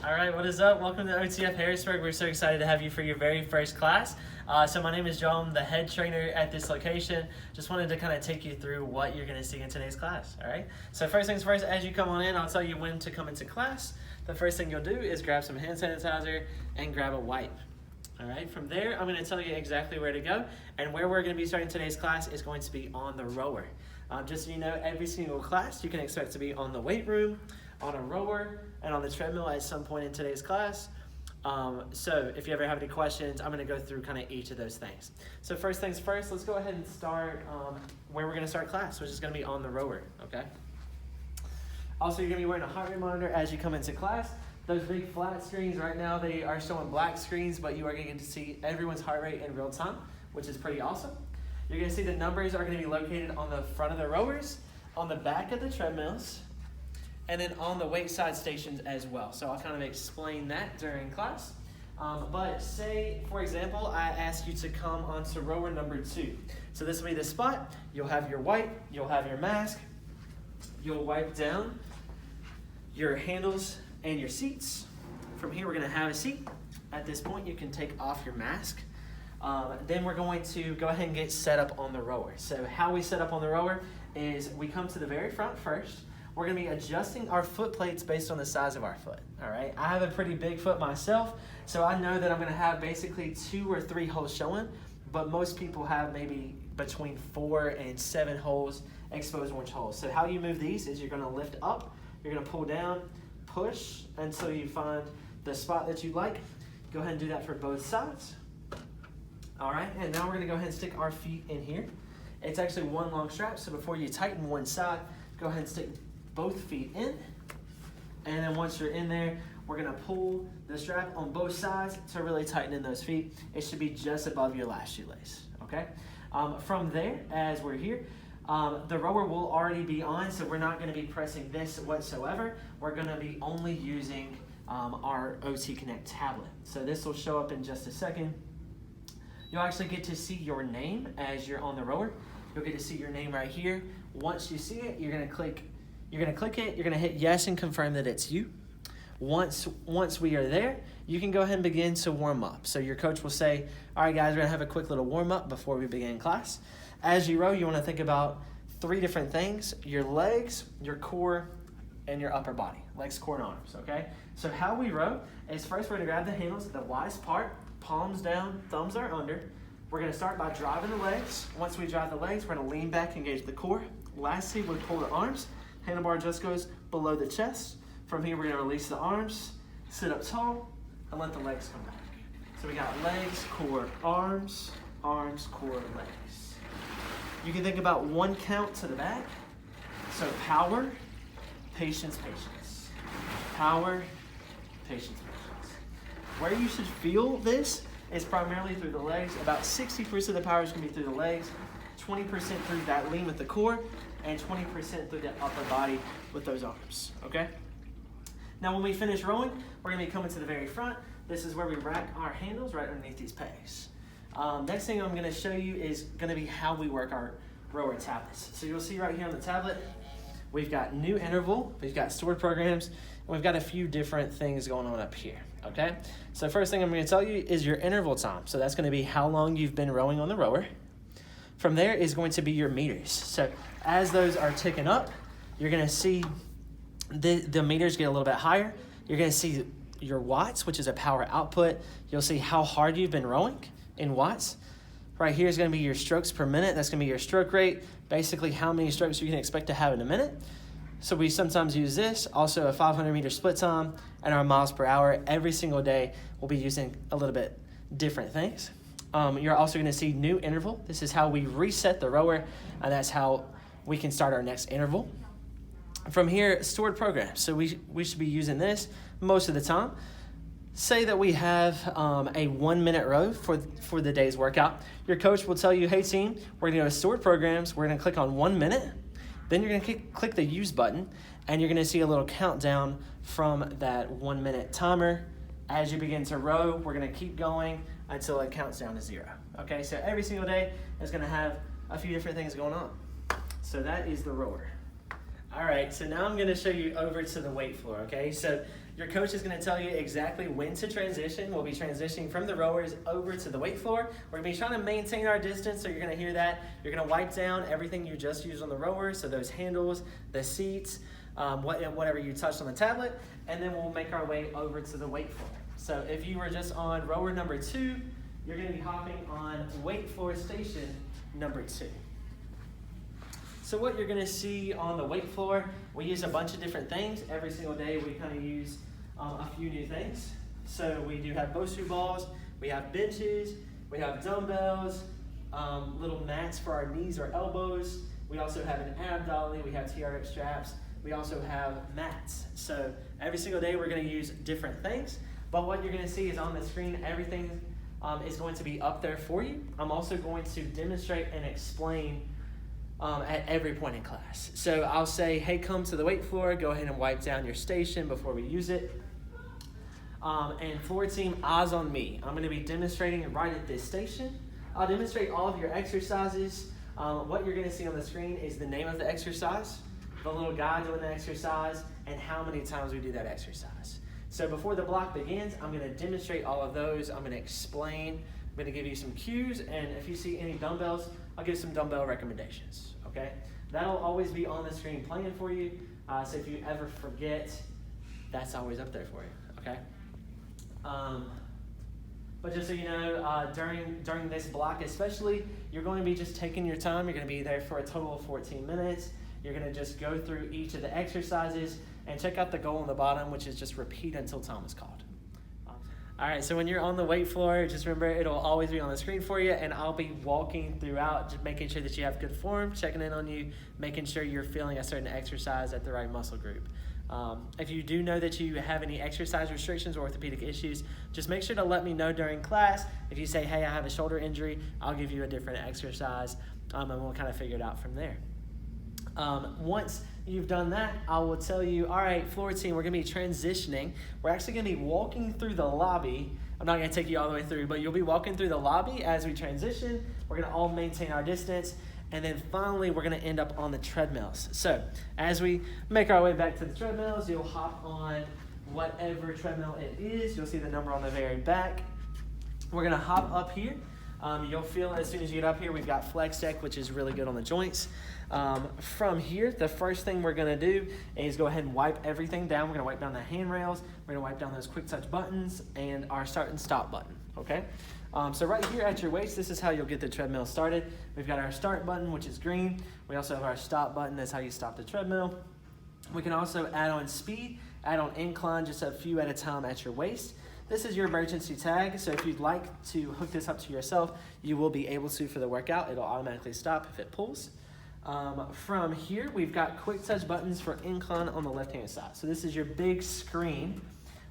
All right, what is up? Welcome to OTF Harrisburg. We're so excited to have you for your very first class. So my name is Joe. I'm the head trainer at this location. Just wanted to kind of take you through what you're going to see in today's class. All right. So first things first, as you come on in, I'll tell you when to come into class. The first thing you'll do is grab some hand sanitizer and grab a wipe. All right. From there, I'm going to tell you exactly where to go, and where we're going to be starting today's class is going to be on the rower. Just so you know, every single class you can expect to be on the weight room, on a rower, and on the treadmill at some point in today's class. So if you ever have any questions, I'm going to go through kind of each of those things. So first things first, let's go ahead and start where we're going to start class, which is going to be on the rower, okay? Also, you're going to be wearing a heart rate monitor as you come into class. Those big flat screens right now, they are showing black screens, but you are going to get to see everyone's heart rate in real time, which is pretty awesome. You're going to see the numbers are going to be located on the front of the rowers, on the back of the treadmills, and then on the weight side stations as well. So I'll kind of explain that during class. But say, for example, I ask you to come onto rower number 2. So this will be the spot. You'll have your wipe, you'll have your mask, you'll wipe down your handles and your seats. From here, we're gonna have a seat. At this point, you can take off your mask. Then we're going to go ahead and get set up on the rower. So how we set up on the rower is we come to the very front first. We're going to be adjusting our foot plates based on the size of our foot, all right? I have a pretty big foot myself, so I know that I'm going to have basically 2 or 3 holes showing, but most people have maybe between 4 and 7 holes, exposed orange holes. So how you move these is you're going to lift up, you're going to pull down, push until you find the spot that you like. Go ahead and do that for both sides. All right, and now we're going to go ahead and stick our feet in here. It's actually one long strap, so before you tighten one side, go ahead and stick both feet in, and then once you're in there, we're gonna pull the strap on both sides to really tighten in those feet. It should be just above your last shoelace, okay? From there, as we're here, the rower will already be on, so we're not gonna be pressing this whatsoever. We're gonna be only using our OT Connect tablet. So this will show up in just a second. You'll actually get to see your name as you're on the rower. You'll get to see your name right here. Once you see it, you're gonna click it, you're gonna hit yes and confirm that it's you. Once we are there, you can go ahead and begin to warm up. So your coach will say, all right guys, we're gonna have a quick little warm up before we begin class. As you row, you wanna think about 3 different things: your legs, your core, and your upper body. Legs, core, and arms, okay? So how we row is first we're gonna grab the handles, the widest part, palms down, thumbs are under. We're gonna start by driving the legs. Once we drive the legs, we're gonna lean back, engage the core. Lastly, we'll pull the arms. Handlebar just goes below the chest. From here, we're gonna release the arms, sit up tall, and let the legs come back. So we got legs, core, arms, core, legs. You can think about 1 count to the back. So power, patience, patience. Power, patience, patience. Where you should feel this is primarily through the legs. About 60% of the power is gonna be through the legs, 20% through that lean with the core, and 20% through the upper body with those arms, okay? Now when we finish rowing, we're gonna be coming to the very front. This is where we rack our handles right underneath these pegs. Next thing I'm gonna show you is gonna be how we work our rower tablets. So you'll see right here on the tablet, we've got new interval, we've got stored programs, and we've got a few different things going on up here, okay? So first thing I'm gonna tell you is your interval time. So that's gonna be how long you've been rowing on the rower. From there is going to be your meters. So as those are ticking up, you're gonna see the meters get a little bit higher. You're gonna see your watts, which is a power output. You'll see how hard you've been rowing in watts. Right here is gonna be your strokes per minute. That's gonna be your stroke rate, basically how many strokes you can expect to have in a minute. So we sometimes use this, also a 500-meter split time, and our miles per hour. Every single day, we'll be using a little bit different things. You're also gonna see new interval. This is how we reset the rower, and that's how we can start our next interval. From here, stored programs. So we should be using this most of the time. Say that we have a 1-minute row for the day's workout. Your coach will tell you, hey team, we're gonna go to stored programs. We're gonna click on 1 minute. Then you're gonna click the use button, and you're gonna see a little countdown from that 1-minute timer. As you begin to row, we're gonna keep going until it counts down to 0. Okay, so every single day is gonna have a few different things going on. So that is the rower. All right, so now I'm going to show you over to the weight floor, okay? So your coach is going to tell you exactly when to transition. We'll be transitioning from the rowers over to the weight floor. We're going to be trying to maintain our distance, so you're going to hear that. You're going to wipe down everything you just used on the rower, so those handles, the seats, whatever you touched on the tablet, and then we'll make our way over to the weight floor. So if you were just on rower number 2, you're going to be hopping on weight floor station number 2. So what you're going to see on the weight floor, we use a bunch of different things. Every single day we kind of use a few new things. So we do have Bosu balls, we have benches, we have dumbbells, little mats for our knees or elbows. We also have an ab dolly, we have TRX straps, we also have mats. So every single day we're going to use different things. But what you're going to see is on the screen, everything is going to be up there for you. I'm also going to demonstrate and explain at every point in class. So I'll say, hey, come to the weight floor, go ahead and wipe down your station before we use it. And floor team, eyes on me. I'm going to be demonstrating right at this station. I'll demonstrate all of your exercises. What you're going to see on the screen is the name of the exercise, the little guy doing the exercise, and how many times we do that exercise. So before the block begins, I'm going to demonstrate all of those. I'm going to explain. I'm going to give you some cues, and if you see any dumbbells, I'll give some dumbbell recommendations, okay? That'll always be on the screen playing for you, so if you ever forget, that's always up there for you, okay? But just so you know, during this block especially, you're going to be just taking your time. You're going to be there for a total of 14 minutes. You're going to just go through each of the exercises and check out the goal on the bottom, which is just repeat until time is called. All right, so when you're on the weight floor, just remember it'll always be on the screen for you, and I'll be walking throughout, just making sure that you have good form, checking in on you, making sure you're feeling a certain exercise at the right muscle group. If you do know that you have any exercise restrictions or orthopedic issues, just make sure to let me know during class. If you say, hey, I have a shoulder injury, I'll give you a different exercise, and we'll kind of figure it out from there. Once you've done that, I will tell you, all right, floor team, we're going to be transitioning. We're actually going to be walking through the lobby. I'm not going to take you all the way through, but you'll be walking through the lobby as we transition. We're going to all maintain our distance. And then finally, we're going to end up on the treadmills. So as we make our way back to the treadmills, you'll hop on whatever treadmill it is. You'll see the number on the very back. We're going to hop up here. You'll feel as soon as you get up here, we've got flex deck, which is really good on the joints. From here, the first thing we're going to do is go ahead and wipe everything down. We're going to wipe down the handrails. We're going to wipe down those quick touch buttons and our start and stop button, okay? So right here at your waist, this is how you'll get the treadmill started. We've got our start button, which is green. We also have our stop button. That's how you stop the treadmill. We can also add on speed, add on incline, just a few at a time at your waist. This is your emergency tag, so if you'd like to hook this up to yourself, you will be able to for the workout. It'll automatically stop if it pulls. From here, we've got quick touch buttons for incline on the left-hand side. So this is your big screen.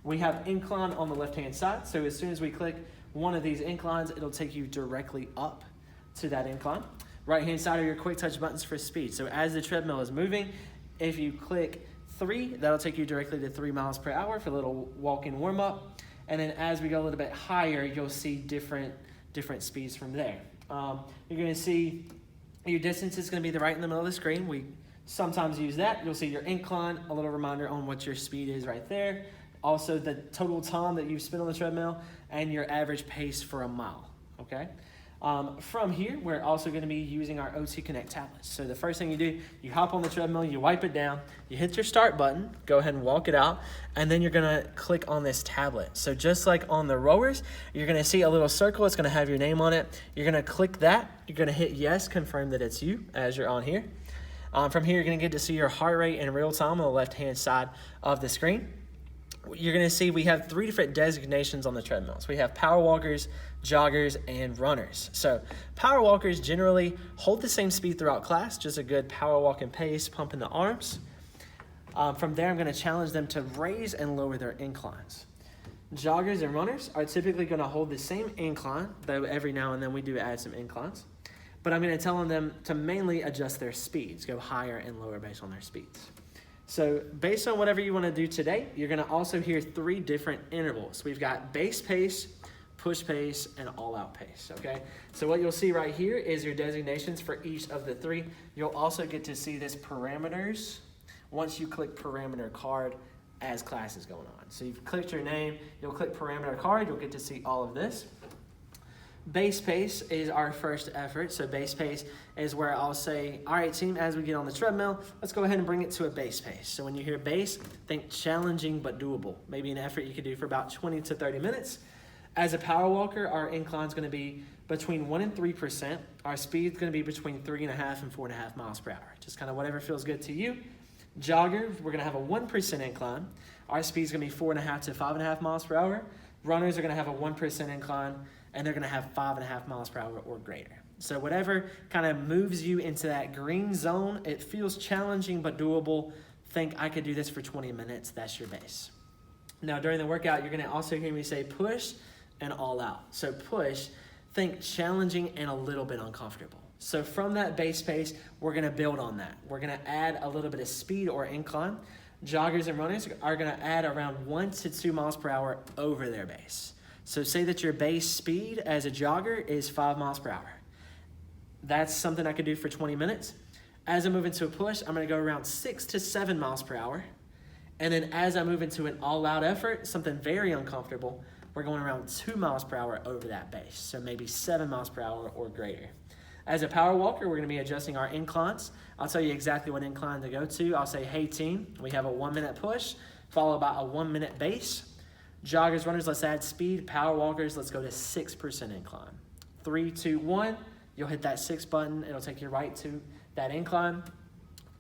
We have incline on the left-hand side, so as soon as we click one of these inclines, it'll take you directly up to that incline. Right-hand side are your quick touch buttons for speed. So as the treadmill is moving, if you click 3, that'll take you directly to 3 miles per hour for a little walk-in warm-up. And then as we go a little bit higher, you'll see different speeds from there. You're going to see your distance is going to be right in the middle of the screen. We sometimes use that. You'll see your incline, a little reminder on what your speed is right there. Also the total time that you've spent on the treadmill and your average pace for a mile, okay? From here, we're also going to be using our OT Connect tablets. So the first thing you do, you hop on the treadmill, you wipe it down, you hit your start button, go ahead and walk it out, and then you're going to click on this tablet. So just like on the rowers, you're going to see a little circle. It's going to have your name on it. You're going to click that. You're going to hit yes, confirm that it's you as you're on here. From here, you're going to get to see your heart rate in real time on the left-hand side of the screen. You're going to see we have 3 different designations on the treadmills. We have power walkers, joggers, and runners. So power walkers generally hold the same speed throughout class, just a good power walking pace, pumping the arms. From there, I'm going to challenge them to raise and lower their inclines. Joggers and runners are typically going to hold the same incline, though every now and then we do add some inclines. But I'm going to tell them to mainly adjust their speeds, go higher and lower based on their speeds. So based on whatever you want to do today, you're going to also hear 3 different intervals. We've got base pace, push pace, and all-out pace, okay? So what you'll see right here is your designations for each of the 3. You'll also get to see this parameters once you click parameter card as class is going on. So you've clicked your name, you'll click parameter card, you'll get to see all of this. Base pace is our first effort. So base pace is where I'll say, all right, team, as we get on the treadmill, let's go ahead and bring it to a base pace. So when you hear base, think challenging but doable. Maybe an effort you could do for about 20 to 30 minutes. As a power walker, our incline is going to be between 1% and 3%. Our speed is going to be between 3.5 and 4.5 miles per hour. Just kind of whatever feels good to you. Jogger, we're going to have a 1% incline. Our speed is going to be 4.5 to 5.5 miles per hour. Runners are going to have a 1% incline, and they're going to have 5.5 miles per hour or greater. So whatever kind of moves you into that green zone, it feels challenging but doable. Think I could do this for 20 minutes. That's your base. Now during the workout, you're going to also hear me say push and all out. So push, think challenging and a little bit uncomfortable. So from that base pace, we're going to build on that. We're going to add a little bit of speed or incline. Joggers and runners are going to add around 1 to 2 miles per hour over their base. So say that your base speed as a jogger is 5 miles per hour. That's something I could do for 20 minutes. As I move into a push, I'm going to go around 6 to 7 miles per hour. And then as I move into an all-out effort, something very uncomfortable, we're going around 2 miles per hour over that base. So maybe 7 miles per hour or greater. As a power walker, we're going to be adjusting our inclines. I'll tell you exactly what incline to go to. I'll say, hey team, we have a 1-minute push, followed by a 1-minute base. Joggers, runners, let's add speed. Power walkers, let's go to 6% incline. 3, 2, 1, you'll hit that 6 button. It'll take you right to that incline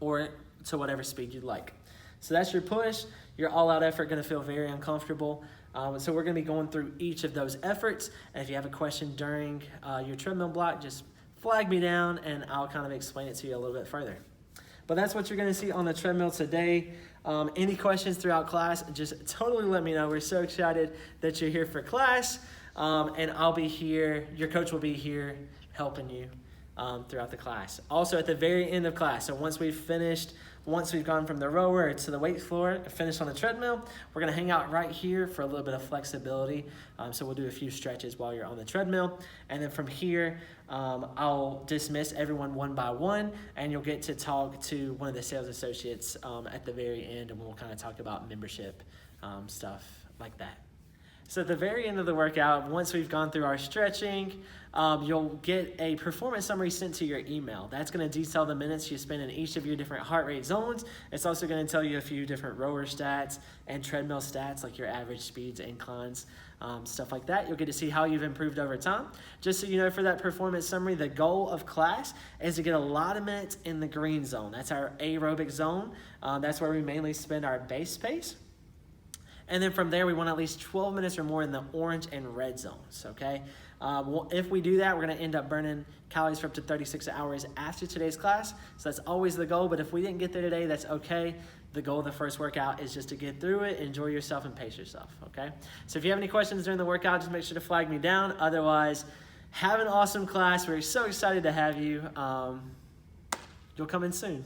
or to whatever speed you'd like. So that's your push. Your all-out effort going to feel very uncomfortable. So we're going to be going through each of those efforts. And if you have a question during your treadmill block, just flag me down and I'll kind of explain it to you a little bit further. But that's what you're going to see on the treadmill today. Any questions throughout class, just totally let me know. We're so excited that you're here for class. And I'll be here, your coach will be here helping you throughout the class. Also at the very end of class, so once we've gone from the rower to the weight floor, finished on the treadmill, we're going to hang out right here for a little bit of flexibility. So we'll do a few stretches while you're on the treadmill. And then from here, I'll dismiss everyone one by one, and you'll get to talk to one of the sales associates at the very end, and we'll kind of talk about membership stuff like that. So at the very end of the workout, once we've gone through our stretching, you'll get a performance summary sent to your email. That's going to detail the minutes you spend in each of your different heart rate zones. It's also going to tell you a few different rower stats and treadmill stats, like your average speeds, inclines, stuff like that. You'll get to see how you've improved over time. Just so you know, for that performance summary, the goal of class is to get a lot of minutes in the green zone. That's our aerobic zone. That's where we mainly spend our base pace. And then from there, we want at least 12 minutes or more in the orange and red zones, okay? If we do that, we're going to end up burning calories for up to 36 hours after today's class. So that's always the goal. But if we didn't get there today, that's okay. The goal of the first workout is just to get through it, enjoy yourself, and pace yourself, okay? So if you have any questions during the workout, just make sure to flag me down. Otherwise, have an awesome class. We're so excited to have you. You'll come in soon.